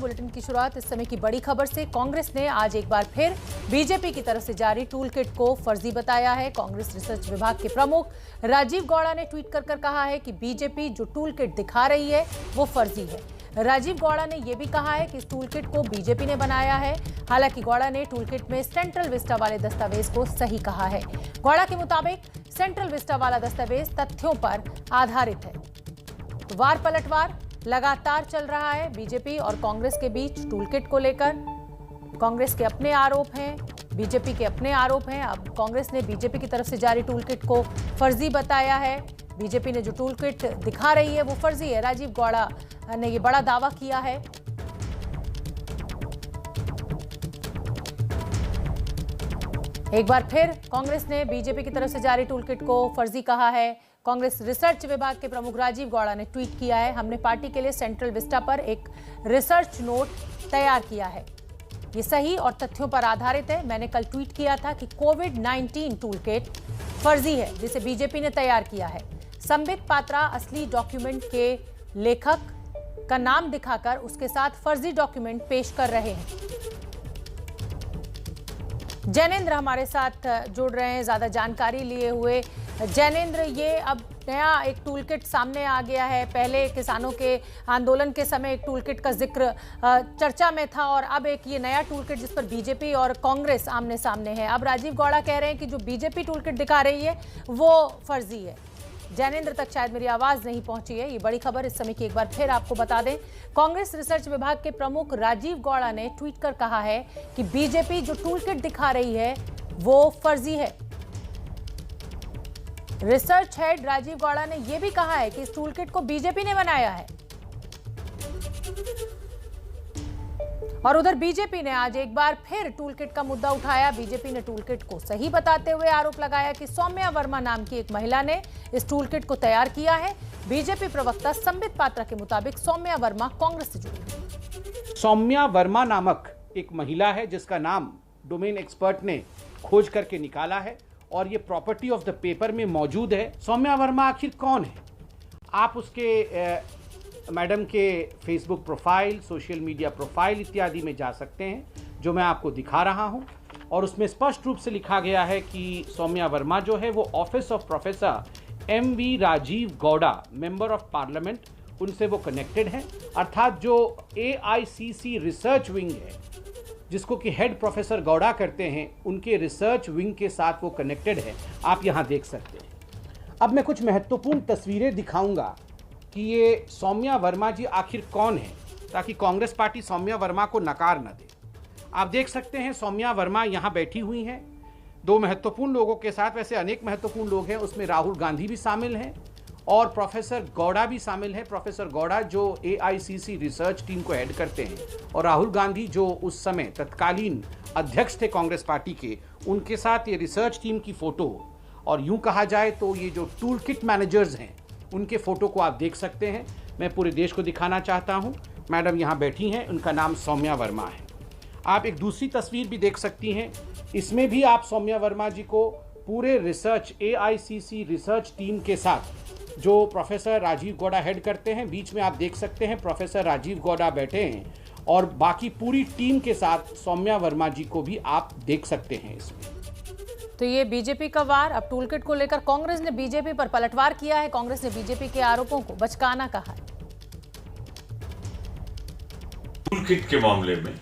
Bulletin की शुरुआत इस समय की बड़ी खबर से। कांग्रेस ने आज एक बार फिर बीजेपी की तरफ से जारी टूल किट को फर्जी बताया है। कांग्रेस रिसर्च विभाग के प्रमुख राजीव गौड़ा ने ट्वीट कर कहा है कि बीजेपी जो टूल किट दिखा रही है वो फर्जी है। राजीव गौड़ा ने यह भी कहा है कि इस टूल किट को बीजेपी ने बनाया है। हालांकि गौड़ा ने टूल किट में सेंट्रल विस्टा वाले दस्तावेज को सही कहा है। गौड़ा के मुताबिक सेंट्रल विस्टा वाला दस्तावेज तथ्यों पर आधारित है। वार पलटवार लगातार चल रहा है बीजेपी और कांग्रेस के बीच टूल किट को लेकर। कांग्रेस के अपने आरोप हैं, बीजेपी के अपने आरोप हैं। अब कांग्रेस ने बीजेपी की तरफ से जारी टूल किट को फर्जी बताया है। बीजेपी ने जो टूल किट दिखा रही है वो फर्जी है। राजीव गौड़ा ने ये बड़ा दावा किया है। एक बार फिर कांग्रेस ने बीजेपी की तरफ से जारी टूल किट को फर्जी कहा है। कांग्रेस रिसर्च विभाग के प्रमुख राजीव गौड़ा ने ट्वीट किया है, हमने पार्टी के लिए सेंट्रल विस्टा पर एक रिसर्च नोट तैयार किया है। ये सही और तथ्यों पर आधारित है। मैंने कल ट्वीट किया था कि कोविड-19 टूल किट फर्जी है जिसे बीजेपी ने तैयार किया है। संबित पात्रा असली डॉक्यूमेंट के लेखक का नाम दिखाकर उसके साथ फर्जी डॉक्यूमेंट पेश कर रहे हैं। जैनेंद्र हमारे साथ जुड़ रहे हैं ज्यादा जानकारी लिए हुए। जैनेंद्र, ये अब नया एक टूल किट सामने आ गया है। पहले किसानों के आंदोलन के समय एक टूल किट का जिक्र चर्चा में था और अब एक ये नया टूल किट जिस पर बीजेपी और कांग्रेस आमने सामने है। अब राजीव गौड़ा कह रहे हैं कि जो बीजेपी टूल किट दिखा रही है वो फर्जी है। जैनेंद्र तक शायद मेरी आवाज नहीं पहुंची है। ये बड़ी खबर इस समय की एक बार फिर आपको बता दें। कांग्रेस रिसर्च विभाग के प्रमुख राजीव गौड़ा ने ट्वीट कर कहा है कि बीजेपी जो टूल किट दिखा रही है वो फर्जी है। रिसर्च हेड राजीव गौड़ा ने यह भी कहा है कि इस टूल किट को बीजेपी ने बनाया है। और उधर बीजेपी ने आज एक बार फिर टूल किट का मुद्दा उठाया। बीजेपी ने टूल किट को सही बताते हुए आरोप लगाया कि सौम्या वर्मा नाम की एक महिला ने इस टूल किट को तैयार किया है। बीजेपी प्रवक्ता संबित पात्रा के मुताबिक सौम्या वर्मा कांग्रेस से जुड़ी। सौम्या वर्मा नामक एक महिला है जिसका नाम डोमेन एक्सपर्ट ने खोज करके निकाला है और ये प्रॉपर्टी ऑफ द पेपर में मौजूद है। सौम्या वर्मा आखिर कौन है? आप उसके मैडम के Facebook profile, social media profile इत्यादि में जा सकते हैं, जो मैं आपको दिखा रहा हूं। और उसमें स्पष्ट रूप से लिखा गया है कि सौम्या वर्मा जो है वो office of professor M V. Rajeev Gowda, member of parliament, उनसे वो कनेक्टेड है। अर्थात जो AICC रिसर्च विंग है जिसको कि हेड प्रोफेसर गौड़ा करते हैं, उनके रिसर्च विंग के साथ वो कनेक्टेड है। आप यहाँ देख सकते हैं। अब मैं कुछ महत्वपूर्ण तस्वीरें दिखाऊंगा कि ये सौम्या वर्मा जी आखिर कौन है, ताकि कांग्रेस पार्टी सौम्या वर्मा को नकार न दे। आप देख सकते हैं सौम्या वर्मा यहाँ बैठी हुई हैं दो महत्वपूर्ण लोगों के साथ। वैसे अनेक महत्वपूर्ण लोग हैं, उसमें राहुल गांधी भी शामिल हैं और प्रोफेसर गौड़ा भी शामिल है। प्रोफेसर गौड़ा जो AICC रिसर्च टीम को हेड करते हैं और राहुल गांधी जो उस समय तत्कालीन अध्यक्ष थे कांग्रेस पार्टी के, उनके साथ ये रिसर्च टीम की फोटो। और यूं कहा जाए तो ये जो टूल किट मैनेजर्स हैं उनके फोटो को आप देख सकते हैं। मैं पूरे देश को दिखाना चाहता हूं। मैडम यहाँ बैठी हैं, उनका नाम सौम्या वर्मा है। आप एक दूसरी तस्वीर भी देख सकती हैं, इसमें भी आप सौम्या वर्मा जी को पूरे रिसर्च AICC रिसर्च टीम के साथ जो प्रोफेसर राजीव गौड़ा हेड करते हैं, बीच में आप देख सकते हैं प्रोफेसर राजीव गौड़ा बैठे हैं और बाकी पूरी टीम के साथ सौम्या वर्मा जी को भी आप देख सकते हैं इसमें। तो ये बीजेपी का वार। अब टूल किट को लेकर कांग्रेस ने बीजेपी पर पलटवार किया है। कांग्रेस ने बीजेपी के आरोपों को बचकाना कहा है। टूल किट के मामले में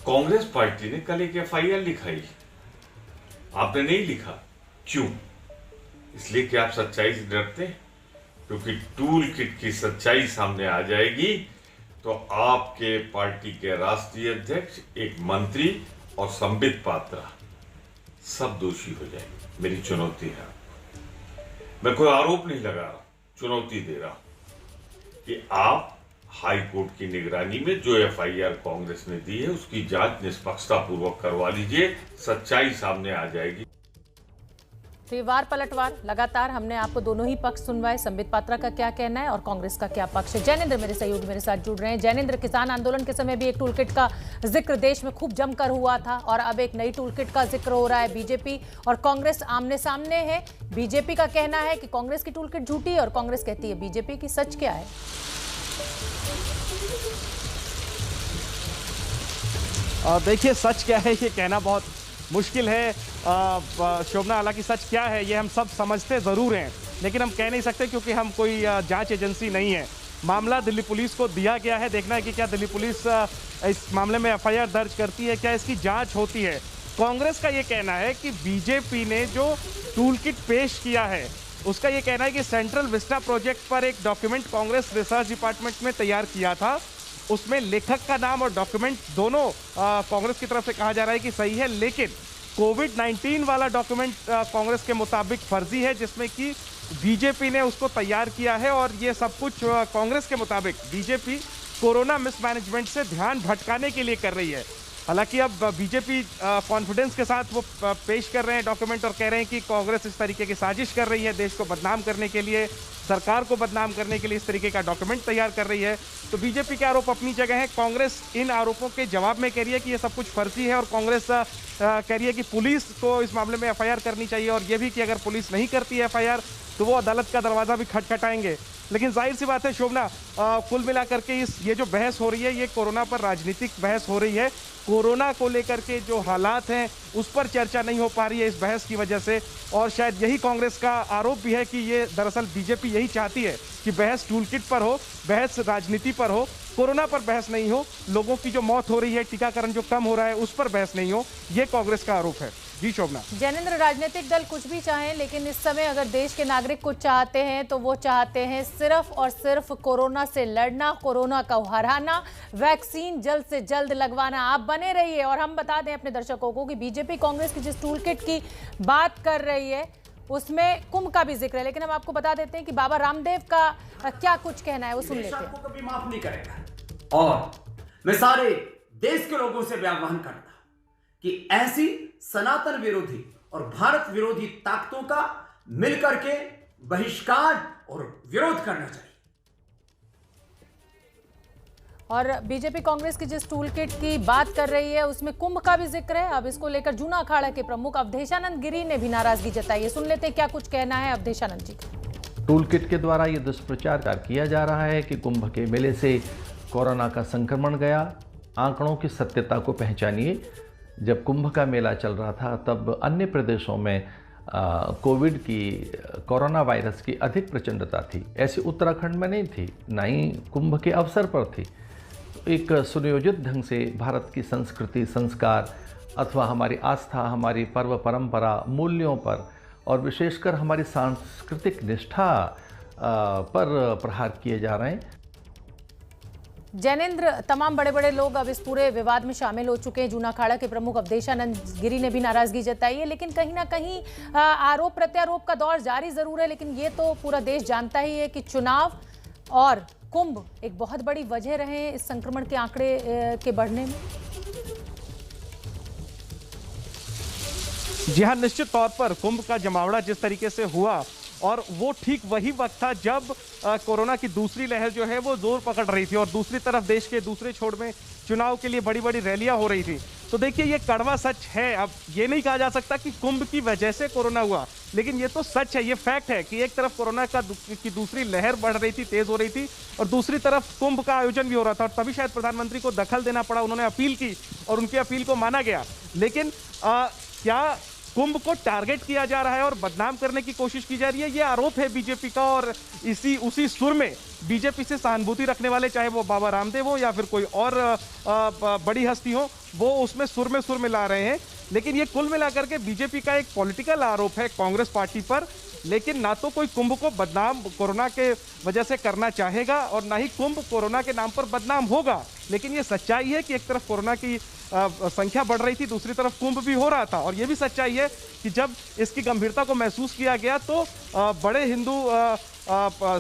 कांग्रेस पार्टी ने कल एक FIR लिखाई। आपने नहीं लिखा, क्यों? इसलिए कि आप सच्चाई से डरते हैं, क्योंकि टूल किट की सच्चाई सामने आ जाएगी तो आपके पार्टी के राष्ट्रीय अध्यक्ष, एक मंत्री और संबित पात्रा सब दोषी हो जाएंगे। मेरी चुनौती है, मैं कोई आरोप नहीं लगा रहा, चुनौती दे रहा हूं कि आप हाई कोर्ट की निगरानी में जो FIR कांग्रेस ने दी है उसकी जांच निष्पक्षता पूर्वक करवा लीजिए, सच्चाई सामने आ जाएगी। तो ये वार पलटवार लगातार हमने आपको दोनों ही पक्ष सुनवाए। संबित पात्रा का क्या कहना है और कांग्रेस का क्या पक्ष है। जैनेंद्र मेरे सहयोगी मेरे साथ जुड़ रहे हैं। जैनेंद्र, किसान आंदोलन के समय भी एक टूल किट का जिक्र देश में खूब जमकर हुआ था और अब एक नई टूल किट का जिक्र हो रहा है। बीजेपी और कांग्रेस आमने सामने है। बीजेपी का कहना है कि कांग्रेस की टूल किट झूठी है और कांग्रेस कहती है बीजेपी की। सच क्या है? देखिए सच क्या है ये कहना बहुत मुश्किल है शोभना। हालांकि सच क्या है ये हम सब समझते ज़रूर हैं, लेकिन हम कह नहीं सकते क्योंकि हम कोई जांच एजेंसी नहीं है। मामला दिल्ली पुलिस को दिया गया है, देखना है कि क्या दिल्ली पुलिस इस मामले में एफआईआर दर्ज करती है, क्या इसकी जांच होती है। कांग्रेस का ये कहना है कि बीजेपी ने जो टूल किट पेश किया है उसका ये कहना है कि सेंट्रल विस्टा प्रोजेक्ट पर एक डॉक्यूमेंट कांग्रेस रिसर्च डिपार्टमेंट में तैयार किया था, उसमें लेखक का नाम और डॉक्यूमेंट दोनों कांग्रेस की तरफ से कहा जा रहा है कि सही है, लेकिन कोविड-19 वाला डॉक्यूमेंट कांग्रेस के मुताबिक फर्जी है, जिसमें कि बीजेपी ने उसको तैयार किया है। और ये सब कुछ कांग्रेस के मुताबिक बीजेपी कोरोना मिसमैनेजमेंट से ध्यान भटकाने के लिए कर रही है। हालांकि अब बीजेपी कॉन्फिडेंस के साथ वो पेश कर रहे हैं डॉक्यूमेंट और कह रहे हैं कि कांग्रेस इस तरीके की साजिश कर रही है, देश को बदनाम करने के लिए, सरकार को बदनाम करने के लिए इस तरीके का डॉक्यूमेंट तैयार कर रही है। तो बीजेपी के आरोप अपनी जगह है, कांग्रेस इन आरोपों के जवाब में कह रही है कि ये सब कुछ फर्जी है और कांग्रेस कह रही है कि पुलिस को इस मामले में एफआईआर करनी चाहिए और ये भी कि अगर पुलिस नहीं करती है एफआईआर तो वो अदालत का दरवाज़ा भी खटखटाएंगे। लेकिन जाहिर सी बात है शोभना, कुल मिलाकर के ये जो बहस हो रही है ये कोरोना पर राजनीतिक बहस हो रही है। कोरोना को लेकर के जो हालात हैं उस पर चर्चा नहीं हो पा रही है इस बहस की वजह से, और शायद यही कांग्रेस का आरोप भी है कि ये दरअसल बीजेपी यही चाहती है कि बहस टूल किट पर हो, बहस राजनीति पर हो, कोरोना पर बहस नहीं हो, लोगों की जो मौत हो रही है, टीकाकरण जो कम हो रहा है उस पर बहस नहीं हो, ये कांग्रेस का आरोप है। जी शोभना। जैनेंद्र, राजनीतिक दल कुछ भी चाहें, लेकिन इस समय अगर देश के नागरिक कुछ चाहते हैं तो वो चाहते हैं सिर्फ और सिर्फ कोरोना से लड़ना, कोरोना को हराना, वैक्सीन जल्द से जल्द लगवाना। आप बने रहिए। और हम बता दें अपने दर्शकों को कि बीजेपी कांग्रेस की जिस टूल किट की बात कर रही है उसमें कुंभ का भी जिक्र है, लेकिन हम आपको बता देते हैं कि बाबा रामदेव का क्या कुछ कहना है, वो सुन लेते हैं। को कभी माफ नहीं करेगा और मैं सारे देश के लोगों से आह्वान करता कि ऐसी सनातन विरोधी और भारत विरोधी ताकतों का मिलकर के बहिष्कार और विरोध करना चाहिए। और बीजेपी कांग्रेस की जिस टूल किट की बात कर रही है उसमें कुंभ का भी जिक्र है। अब इसको लेकर जूना अखाड़ा के प्रमुख अवधेशानंद गिरी ने भी नाराजगी जताई है। सुन लेते हैं क्या कुछ कहना है अवधेशानंद जी का। टूल किट के द्वारा ये दुष्प्रचार किया जा रहा है कि कुंभ के मेले से कोरोना का संक्रमण गया। आंकड़ों की सत्यता को पहचानिए। जब कुंभ का मेला चल रहा था तब अन्य प्रदेशों में कोविड की, कोरोना वायरस की अधिक प्रचंडता थी, ऐसी उत्तराखंड में नहीं थी, ना ही कुंभ के अवसर पर थी। एक सुनियोजित ढंग से भारत की संस्कृति, संस्कार अथवा हमारी आस्था, हमारी पर्व परंपरा, मूल्यों पर और विशेषकर हमारी सांस्कृतिक निष्ठा पर प्रहार किए जा रहे हैं। जैनेंद्र, तमाम बड़े बड़े लोग अब इस पूरे विवाद में शामिल हो चुके हैं। जूना अखाड़ा के प्रमुख अवधेशानंद गिरी ने भी नाराजगी जताई है, लेकिन कहीं ना कहीं आरोप प्रत्यारोप का दौर जारी जरूर है। लेकिन ये तो पूरा देश जानता ही है कि चुनाव और कुंभ एक बहुत बड़ी वजह रहे इस संक्रमण के आंकड़े के बढ़ने में। जी हाँ, निश्चित तौर पर कुंभ का जमावड़ा जिस तरीके से हुआ और वो ठीक वही वक्त था जब कोरोना की दूसरी लहर जो है वो जोर पकड़ रही थी और दूसरी तरफ देश के दूसरे छोर में चुनाव के लिए बड़ी बड़ी रैलियां हो रही थी। तो देखिए ये कड़वा सच है। अब ये नहीं कहा जा सकता कि कुंभ की वजह से कोरोना हुआ, लेकिन ये तो सच है, ये फैक्ट है कि एक तरफ कोरोना की दूसरी लहर बढ़ रही थी, तेज हो रही थी, और दूसरी तरफ कुंभ का आयोजन भी हो रहा था। और तभी शायद प्रधानमंत्री को दखल देना पड़ा, उन्होंने अपील की और उनकी अपील को माना गया। लेकिन क्या कुंभ को टारगेट किया जा रहा है और बदनाम करने की कोशिश की जा रही है, ये आरोप है बीजेपी का। और उसी सुर में बीजेपी से सहानुभूति रखने वाले, चाहे वो बाबा रामदेव हो या फिर कोई और बड़ी हस्ती हो, वो उसमें सुर में मिला रहे हैं। लेकिन ये कुल मिलाकर के बीजेपी का एक पॉलिटिकल आरोप है कांग्रेस पार्टी पर। लेकिन ना तो कोई कुंभ को बदनाम कोरोना के वजह से करना चाहेगा और ना ही कुंभ कोरोना के नाम पर बदनाम होगा। लेकिन ये सच्चाई है कि एक तरफ कोरोना की संख्या बढ़ रही थी, दूसरी तरफ कुंभ भी हो रहा था। और ये भी सच्चाई है कि जब इसकी गंभीरता को महसूस किया गया तो बड़े हिंदू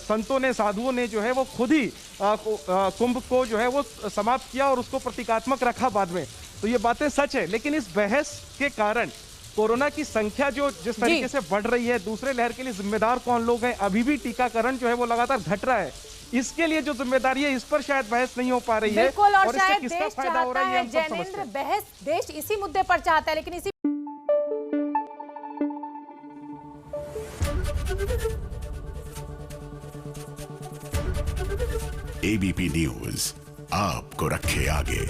संतों ने, साधुओं ने जो है वो खुद ही कुंभ को जो है वो समाप्त किया और उसको प्रतीकात्मक रखा बाद में। तो ये बातें सच है। लेकिन इस बहस के कारण कोरोना की संख्या जो जिस तरीके से बढ़ रही है, दूसरे लहर के लिए जिम्मेदार कौन लोग हैं, अभी भी टीकाकरण जो है वो लगातार घट रहा है, इसके लिए जो जिम्मेदारी है इस पर शायद बहस नहीं हो पा रही है। बिल्कुल, और इससे शायद किसका देश फायदा हो रहा है ये हम सब समझते जैनेंद्र, हैं। बहस देश इसी मुद्दे पर चाहता है, लेकिन इसी एबीपी न्यूज आपको रखे आगे।